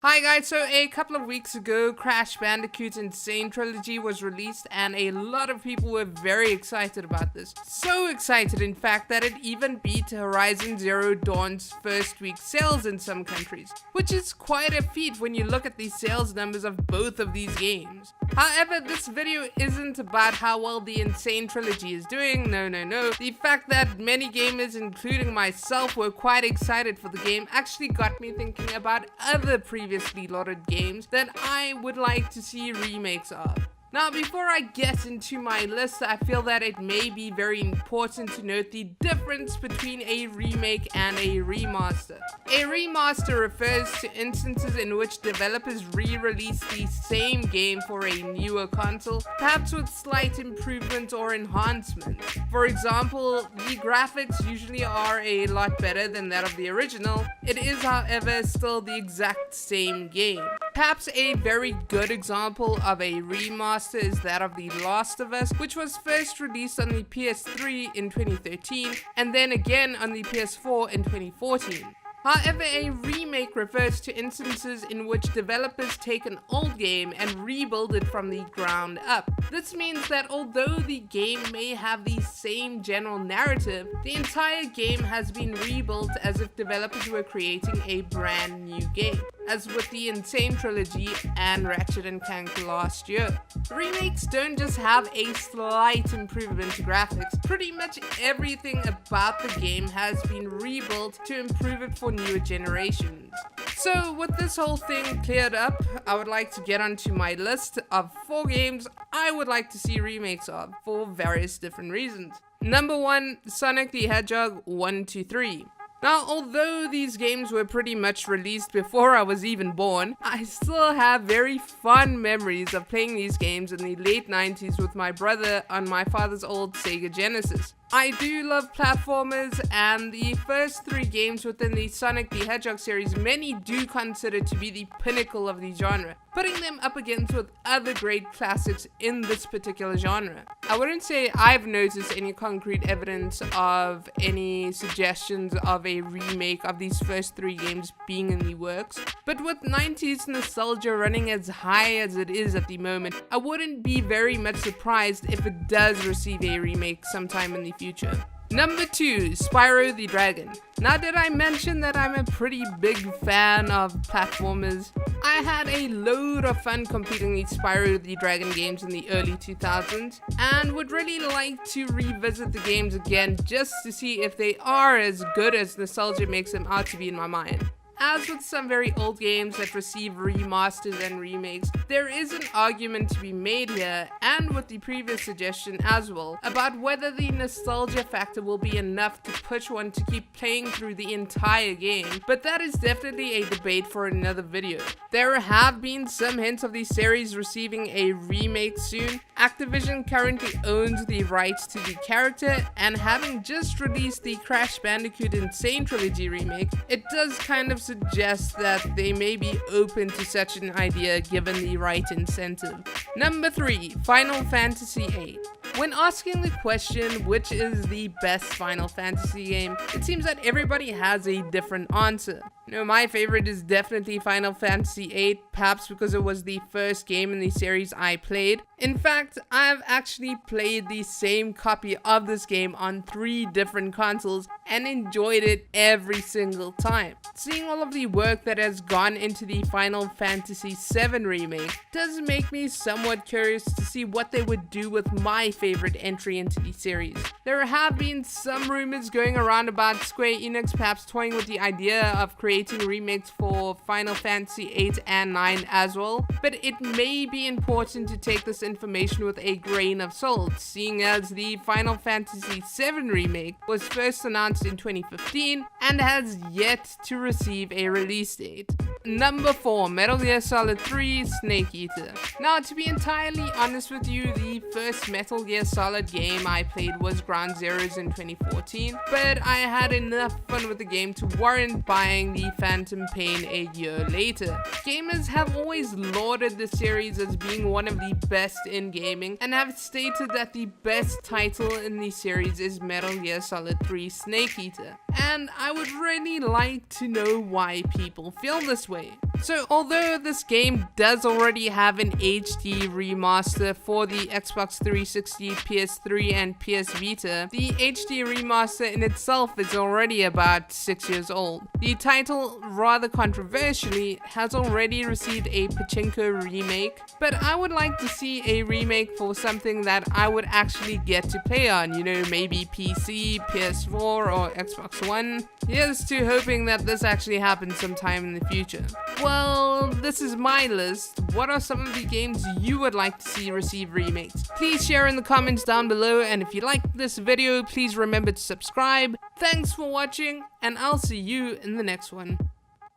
Hi guys, so a couple of weeks ago, Crash Bandicoot N.Sane Trilogy was released and a lot of people were very excited about this. So excited in fact that it even beat Horizon Zero Dawn's first week sales in some countries, which is quite a feat when you look at the sales numbers of both of these games. However, this video isn't about how well the N.Sane Trilogy is doing, no. The fact that many gamers, including myself, were quite excited for the game actually got me thinking about other previously lauded games that I would like to see remakes of. Now, before I get into my list, I feel that it may be very important to note the difference between a remake and a remaster. A remaster refers to instances in which developers re-release the same game for a newer console, perhaps with slight improvements or enhancements. For example, the graphics usually are a lot better than that of the original. It is, however, still the exact same game. Perhaps a very good example of a remaster is that of The Last of Us, which was first released on the PS3 in 2013 and then again on the PS4 in 2014. However, a remake refers to instances in which developers take an old game and rebuild it from the ground up. This means that although the game may have the same general narrative, the entire game has been rebuilt as if developers were creating a brand new game, as with the N.Sane Trilogy and Ratchet & Clank last year. Remakes don't just have a slight improvement to graphics, pretty much everything about the game has been rebuilt to improve it for newer generations. So with this whole thing cleared up, I would like to get onto my list of 4 games I would like to see remakes of for various different reasons. Number 1, Sonic the Hedgehog 1 to 3. Now, although these games were pretty much released before I was even born, I still have very fond memories of playing these games in the late 90s with my brother on my father's old Sega Genesis. I do love platformers, and the first 3 games within the Sonic the Hedgehog series many do consider to be the pinnacle of the genre, putting them up against with other great classics in this particular genre. I wouldn't say I've noticed any concrete evidence of any suggestions of a remake of these first 3 games being in the works, but with 90s nostalgia running as high as it is at the moment, I wouldn't be very much surprised if it does receive a remake sometime in the future. Number 2, Spyro the Dragon. Now, did I mention that I'm a pretty big fan of platformers? I had a load of fun completing the Spyro the Dragon games in the early 2000s and would really like to revisit the games again just to see if they are as good as nostalgia makes them out to be in my mind. As with some very old games that receive remasters and remakes, there is an argument to be made here, and with the previous suggestion as well, about whether the nostalgia factor will be enough to push one to keep playing through the entire game, but that is definitely a debate for another video. There have been some hints of the series receiving a remake soon. Activision currently owns the rights to the character, and having just released the Crash Bandicoot N.Sane Trilogy remake, it does kind of suggest that they may be open to such an idea given the right incentive. Number 3, Final Fantasy VIII. When asking the question which is the best Final Fantasy game, it seems that everybody has a different answer. My favorite is definitely Final Fantasy VIII, perhaps because it was the first game in the series I played. In fact, I've actually played the same copy of this game on 3 different consoles and enjoyed it every single time. Seeing all of the work that has gone into the Final Fantasy VII remake does make me somewhat curious to see what they would do with my favorite entry into the series. There have been some rumors going around about Square Enix perhaps toying with the idea of creating remakes for Final Fantasy VIII and 9 as well, but it may be important to take this information with a grain of salt, seeing as the Final Fantasy VII remake was first announced in 2015 and has yet to receive a release date. Number 4, Metal Gear Solid 3 Snake Eater. Now, to be entirely honest with you, the first Metal Gear Solid game I played was Ground Zeroes in 2014, but I had enough fun with the game to warrant buying the Phantom Pain a year later. Gamers have always lauded the series as being one of the best in gaming and have stated that the best title in the series is Metal Gear Solid 3 Snake Eater, and I would really like to know why people feel this way. So although this game does already have an HD remaster for the Xbox 360, PS3 and PS Vita, the HD remaster in itself is already about 6 years old. The title, rather controversially, has already received a pachinko remake, but I would like to see a remake for something that I would actually get to play on, you know, maybe PC, PS4 or Xbox One. Here's to hoping that this actually happens sometime in the future. Well, this is my list. What are some of the games you would like to see receive remakes? Please share in the comments down below, and if you liked this video, please remember to subscribe. Thanks for watching, and I'll see you in the next one.